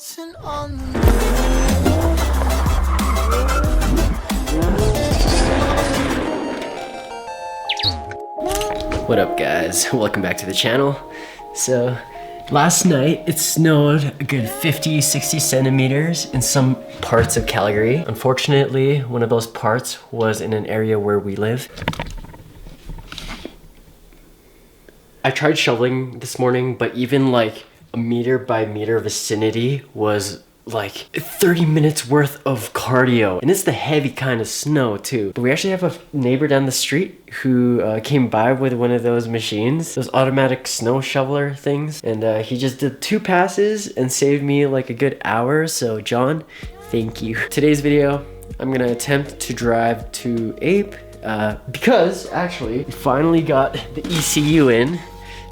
dancing on the What up guys, welcome back to the channel. So last night it snowed a good 50-60 centimeters in some parts of Calgary. Unfortunately, one of those parts was in an area where we live. I tried shoveling this morning, but even like a meter by meter vicinity was like 30 minutes worth of cardio, and it's the heavy kind of snow too. But we actually have a neighbor down the street who came by with one of those machines, those automatic snow shoveler things, and he just did 2 passes and saved me like a good hour. So John, thank you. Today's video, I'm gonna attempt to drive to Ape because actually we finally got the ECU in,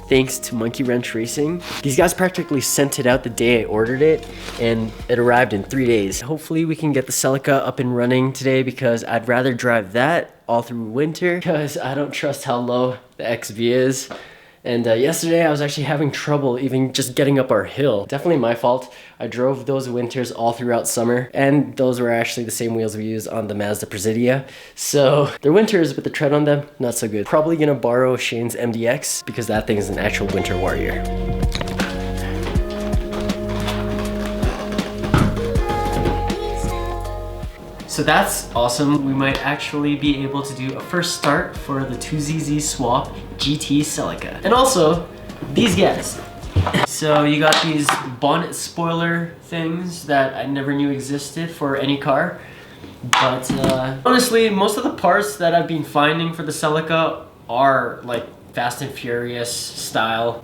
thanks to Monkey Wrench Racing. These guys practically sent it out the day I ordered it, and it arrived in 3 days. Hopefully we can get the Celica up and running today, because I'd rather drive that all through winter because I don't trust how low the XV is. And yesterday I was actually having trouble even just getting up our hill. Definitely my fault. I drove those winters all throughout summer, and those were actually the same wheels we used on the Mazda Presidia. So they're winters, but the tread on them, not so good. Probably gonna borrow Shane's MDX because that thing is an actual winter warrior. So that's awesome. We might actually be able to do a first start for the 2ZZ Swap GT Celica. And also, these guys. So you got these bonnet spoiler things that I never knew existed for any car. But honestly, most of the parts that I've been finding for the Celica are like Fast and Furious style,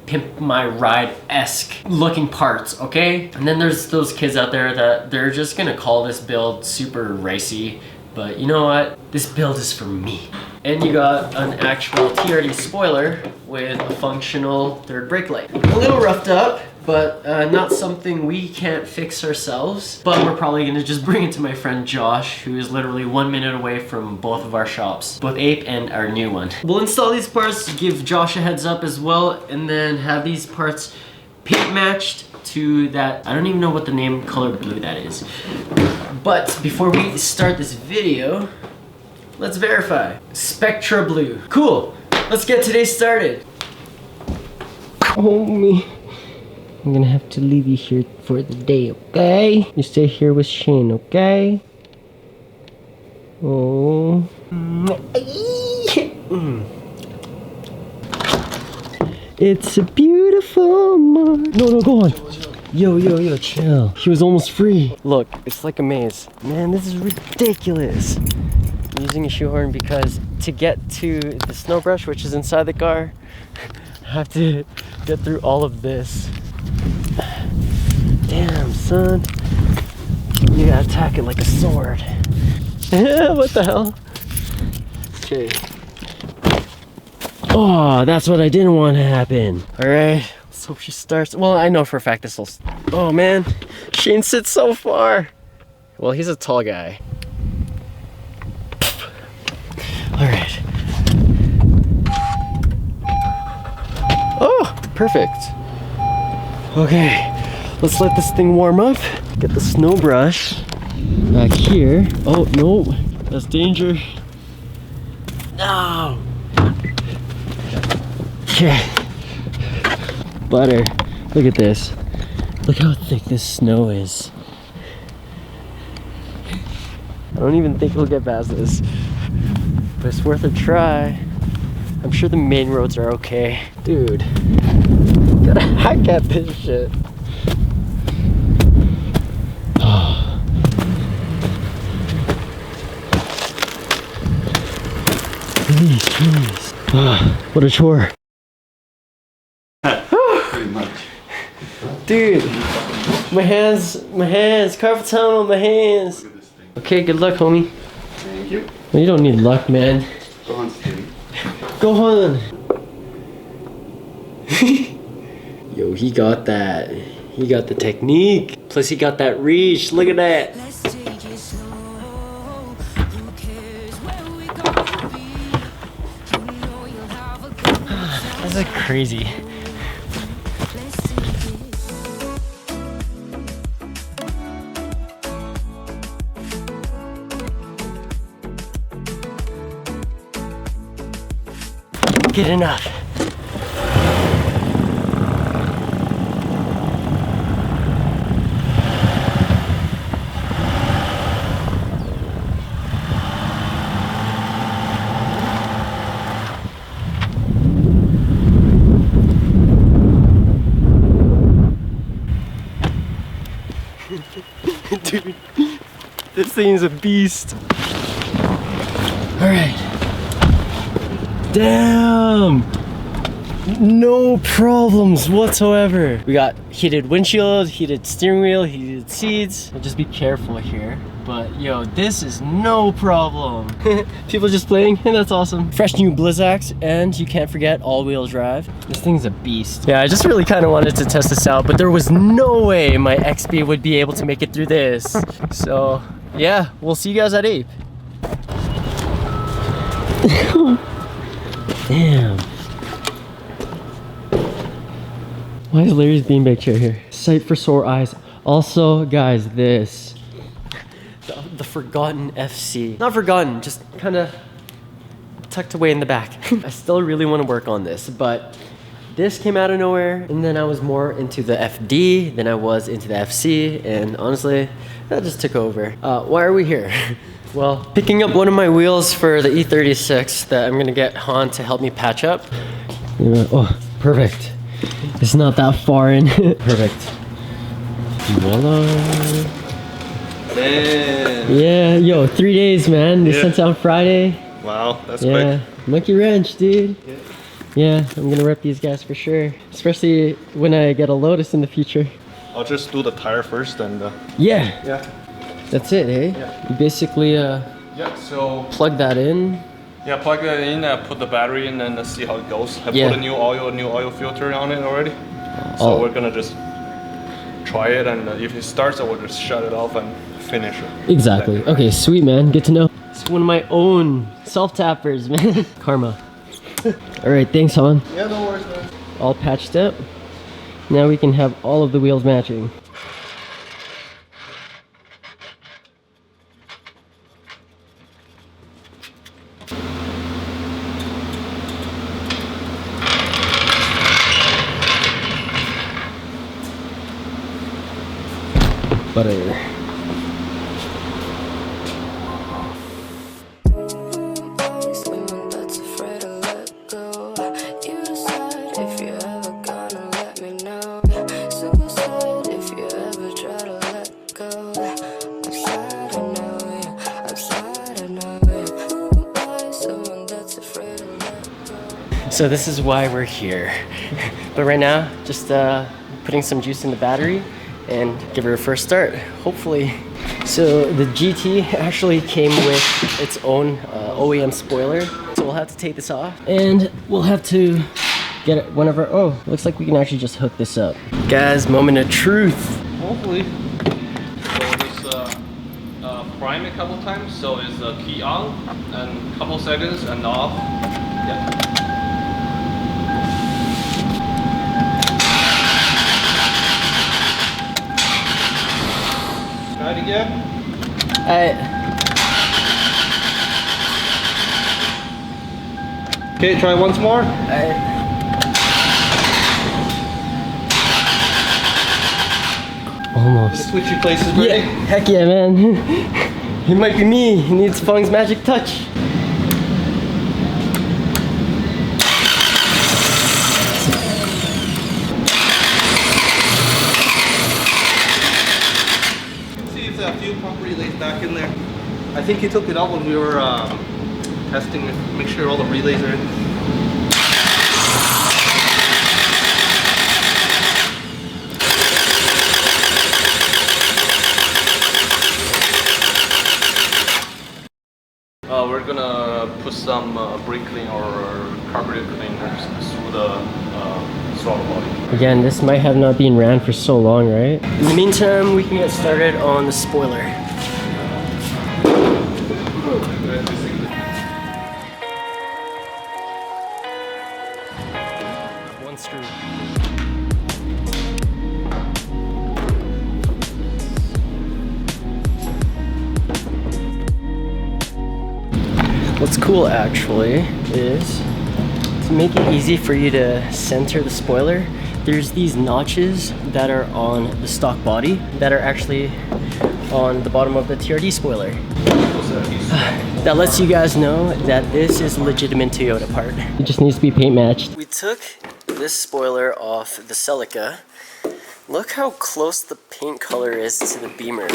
Pimp My Ride-esque looking parts, okay? And then there's those kids out there that they're just gonna call this build super racy, but you know what? This build is for me. And you got an actual TRD spoiler with a functional third brake light. A little roughed up, but not something we can't fix ourselves. But we're probably gonna just bring it to my friend Josh, who is literally 1 minute away from both of our shops, both Ape and our new one. We'll install these parts, give Josh a heads up as well, and then have these parts paint matched to that, I don't even know what the name color blue that is. But before we start this video, let's verify. Spectra blue. Cool, let's get today started. Homie. I'm gonna have to leave you here for the day, okay? You stay here with Shane, okay? Oh. It's a beautiful morning. No, go on. Yo, chill. He was almost free. Look, it's like a maze. Man, this is ridiculous. I'm using a shoehorn because to get to the snow brush, which is inside the car, I have to get through all of this. Damn, son. You gotta attack it like a sword. What the hell? Okay. Oh, that's what I didn't want to happen. Alright, let's hope she starts. Well, I know for a fact this will. Oh man, Shane sits so far. Well, he's a tall guy. Alright. Oh, perfect. Okay, let's let this thing warm up. Get the snow brush back here. Oh, no, that's danger. No. Okay. Butter. Look at this. Look how thick this snow is. I don't even think we'll get past this, but it's worth a try. I'm sure the main roads are okay. Dude, gotta hack at this shit. Jeez. What a chore. Pretty much. Dude, my hands, carpal tunnel on my hands. Okay, good luck, homie. Thank you. Well, you don't need luck, man. Go on, Steve. Go on. Yo, he got that. He got the technique. Plus he got that reach. Look at that. This is crazy. get enough. Dude, this thing is a beast. All right. Damn. No problems whatsoever. We got heated windshield, heated steering wheel, heated seats. Just be careful here. But yo, this is no problem. People just playing, and that's awesome. Fresh new Blizzaks, and you can't forget all-wheel drive. This thing's a beast. Yeah, I just really kind of wanted to test this out, but there was no way my XB would be able to make it through this. So yeah, we'll see you guys at Ape. Damn. Why is Larry's beanbag chair here? Sight for sore eyes. Also, guys, this. The forgotten FC. Not forgotten, just kind of tucked away in the back. I still really want to work on this, but this came out of nowhere, and then I was more into the FD than I was into the FC, and honestly, that just took over. Why are we here? Well, picking up one of my wheels for the E36 that I'm gonna get Han to help me patch up. Oh, perfect. It's not that far in. Perfect. Voila. Man. Yeah, yo, 3 days, man. They sent it on Friday. Wow, that's Yeah, quick. Monkey Wrench, dude. Yeah. Yeah, I'm gonna rep these guys for sure. Especially when I get a Lotus in the future. I'll just do the tire first and Yeah, that's it, hey? Yeah. You basically yeah, so plug that in. yeah, plug that in, put the battery in and see how it goes. I Yeah. put a new oil filter on it already. So we're gonna just try it, and if it starts, I will just shut it off and finish it. Exactly. Okay, sweet, man. Good to know. It's one of my own self-tappers, man. Karma. All right, thanks, Han. Yeah, no worries, man. All patched up. Now we can have all of the wheels matching. Butter. So this is why we're here. But right now, just putting some juice in the battery and give her a first start, hopefully. So the GT actually came with its own OEM spoiler. So we'll have to take this off and we'll have to get it whenever, oh, looks like we can actually just hook this up. Guys, moment of truth. Hopefully. So just prime a couple times, so it's key on and couple seconds and off. Yeah. Try it again. Okay, try once more. Almost. Switch your places, Birdy. Yeah, heck yeah, man. It might be me. He needs Fung's magic touch. See, it's a few pump relays back in there. I think he took it out when we were testing, make sure all the relays are in. We're gonna put some brake clean or carburetor cleaners through the throttle body. Again, this might have not been ran for so long, right? In the meantime, we can get started on the spoiler. One screw. What's cool actually is To make it easy for you to center the spoiler, there's these notches that are on the stock body that are actually on the bottom of the TRD spoiler. That lets you guys know that this is a legitimate Toyota part. It just needs to be paint matched. We took this spoiler off the Celica. Look how close the paint color is to the Beamer.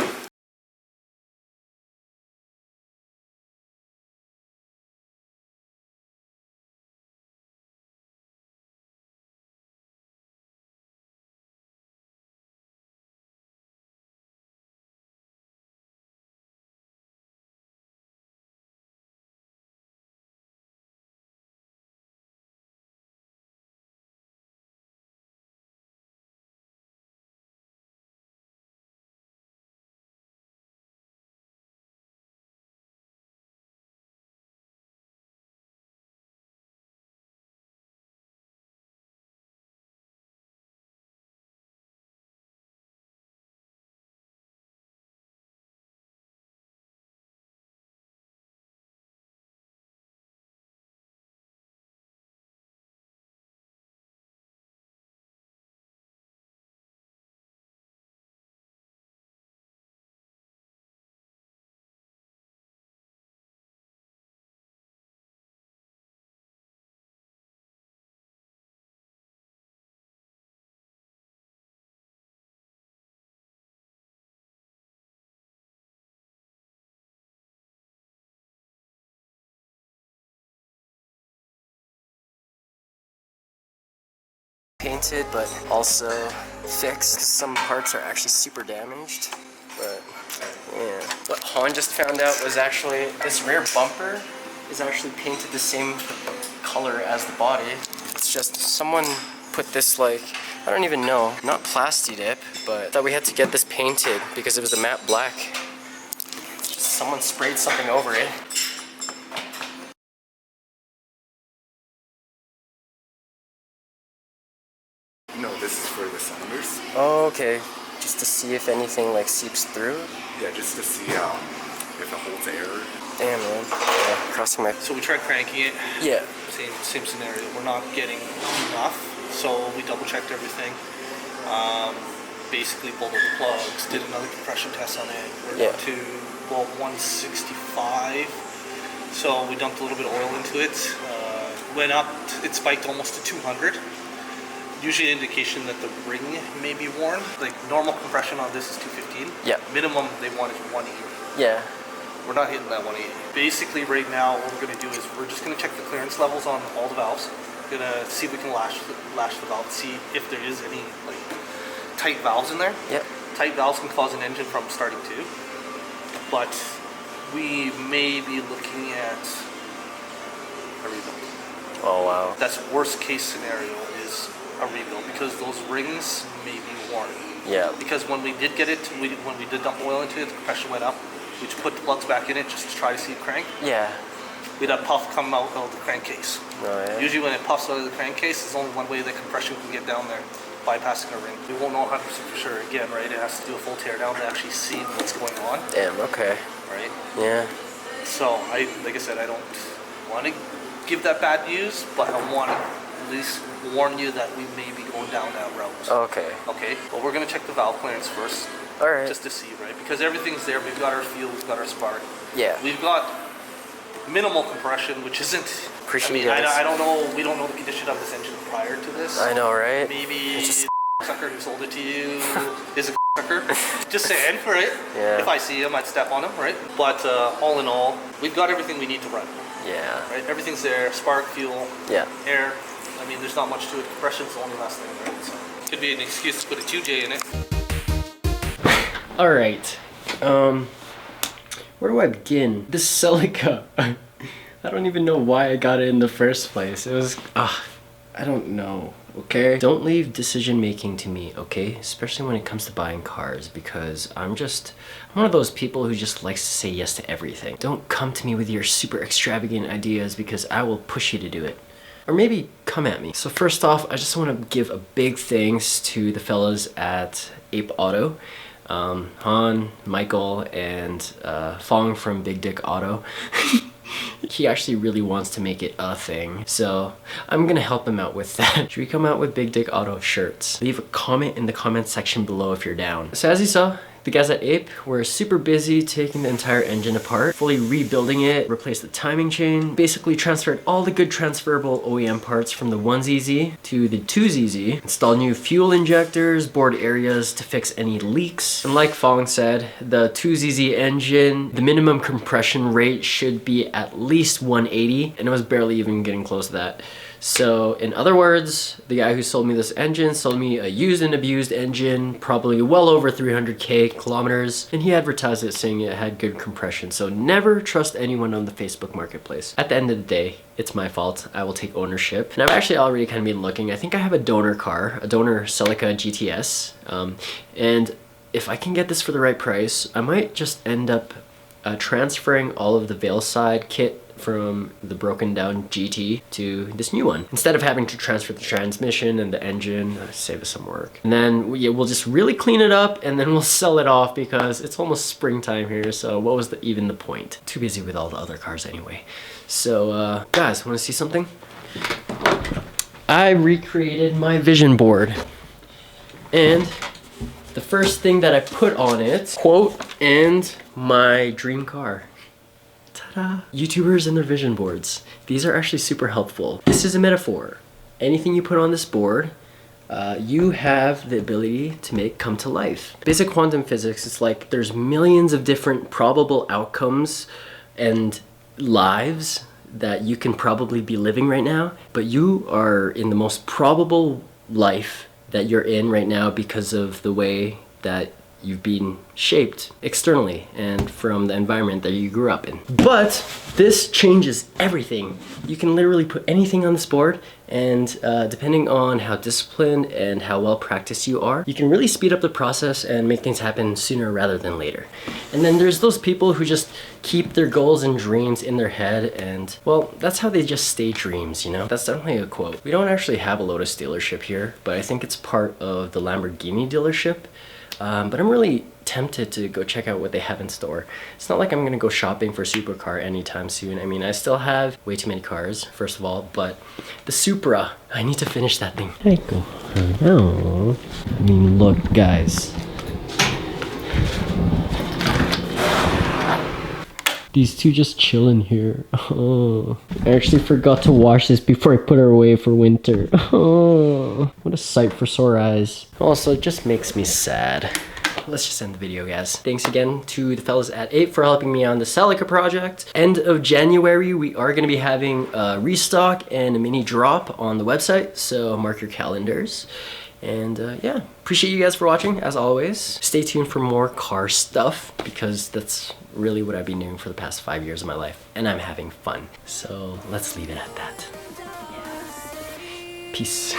Painted, but also fixed. Some parts are actually super damaged, but yeah. What Han just found out was actually this rear bumper is actually painted the same color as the body. It's just someone put this, like, I don't even know, not plasti dip, but that we had to get this painted because it was a matte black. Just someone sprayed something over it. No, this is for the cylinders. Oh, okay. Just to see if anything like seeps through? Yeah, just to see if it holds air. Damn, man. Yeah, crossing my... So we tried cranking it. Yeah. Same scenario. We're not getting enough, so we double checked everything. Basically pulled out the plugs, did another compression test on it. We're up to about 165. So we dumped a little bit of oil into it. Went up, it spiked almost to 200. Usually an indication that the ring may be worn. Like normal compression on this is 215. Yeah. Minimum they want is 180. Yeah. We're not hitting that 180. Basically right now what we're going to do is we're just going to check the clearance levels on all the valves. We're going to see if we can lash the valve, see if there is any like tight valves in there. Yep. Tight valves can cause an engine from starting to. But we may be looking at a rebuild. Oh wow. That's worst case scenario is a rebuild because those rings may be worn. Yeah. Because when we did get it, when we did dump oil into it, the compression went up. We just put the plugs back in it just to try to see it crank. Yeah. We had a puff come out of the crankcase. Oh, yeah. Usually when it puffs out of the crankcase, there's only one way the compression can get down there, bypassing a ring. We won't know 100% for sure again, right? It has to do a full tear down to actually see what's going on. Damn, okay. Right? Yeah. So, like I said, I don't want to give that bad news, but I want to at least warn you that we may be going down that route. Okay. Okay? Well, we're going to check the valve clearance first. Alright. Just to see, right? Because everything's there. We've got our fuel, we've got our spark. Yeah. We've got minimal compression, which isn't... Appreciate I mean, it. I don't know, we don't know the condition of this engine prior to this. I know, right? Maybe It's just the sucker who sold it to you is a sucker. Just saying, right? Yeah. If I see him, I'd step on him, right? But all in all, we've got everything we need to run. Yeah. Right? Everything's there, spark, fuel, Yeah. air. I mean, there's not much to it. Compression's the only last thing, right? So, could be an excuse to put a 2J in it. Alright. Where do I begin? This Celica. I don't even know why I got it in the first place. It was, I don't know, okay? Don't leave decision making to me, okay? Especially when it comes to buying cars, because I'm one of those people who just likes to say yes to everything. Don't come to me with your super extravagant ideas because I will push you to do it. Or maybe come at me. So first off, I just want to give a big thanks to the fellas at Ape Auto. Han, Michael, and Fong from Big Dick Auto. He actually really wants to make it a thing, so I'm gonna help him out with that. Should we come out with Big Dick Auto shirts? Leave a comment in the comment section below if you're down. So as you saw, the guys at Ape were super busy taking the entire engine apart, fully rebuilding it, replaced the timing chain, basically transferred all the good transferable OEM parts from the 1ZZ to the 2ZZ, installed new fuel injectors, bored areas to fix any leaks. And like Fong said, the 2ZZ engine, the minimum compression rate should be at least 180, and it was barely even getting close to that. So in other words, the guy who sold me this engine sold me a used and abused engine, probably well over 300k kilometers, and he advertised it saying it had good compression. So never trust anyone on the Facebook marketplace. At the end of the day, it's my fault. I will take ownership. And I've actually already kind of been looking. I think I have a donor car, a donor Celica GTS. And if I can get this for the right price, I might just end up transferring all of the Veilside kit from the broken down GT to this new one. Instead of having to transfer the transmission and the engine, save us some work. And then we'll just really clean it up and then we'll sell it off because it's almost springtime here, so what was even the point? Too busy with all the other cars anyway. So guys, wanna see something? I recreated my vision board. And the first thing that I put on it, quote, and my dream car. Ta-da! YouTubers and their vision boards. These are actually super helpful. This is a metaphor. Anything you put on this board, you have the ability to make come to life. Basic quantum physics, it's like there's millions of different probable outcomes and lives that you can probably be living right now, but you are in the most probable life that you're in right now because of the way that you've been shaped externally and from the environment that you grew up in. But this changes everything. You can literally put anything on this board, and depending on how disciplined and how well practiced you are, you can really speed up the process and make things happen sooner rather than later. And then there's those people who just keep their goals and dreams in their head, and well, that's how they just stay dreams, you know? That's definitely a quote. We don't actually have a Lotus dealership here, but I think it's part of the Lamborghini dealership. But I'm really tempted to go check out what they have in store. It's not like I'm gonna go shopping for a supercar anytime soon. I mean, I still have way too many cars, first of all, but the Supra, I need to finish that thing. Oh, I mean, look, guys. These two just chilling here. Oh, I actually forgot to wash this before I put her away for winter. Oh, what a sight for sore eyes. Also, it just makes me sad. Let's just end the video, guys. Thanks again to the fellas at Ape for helping me on the Celica project. End of January, we are gonna be having a restock and a mini drop on the website, so mark your calendars. And yeah, appreciate you guys for watching, as always. Stay tuned for more car stuff, because that's really what I've been doing for the past 5 years of my life, and I'm having fun. So let's leave it at that. Yeah. Peace.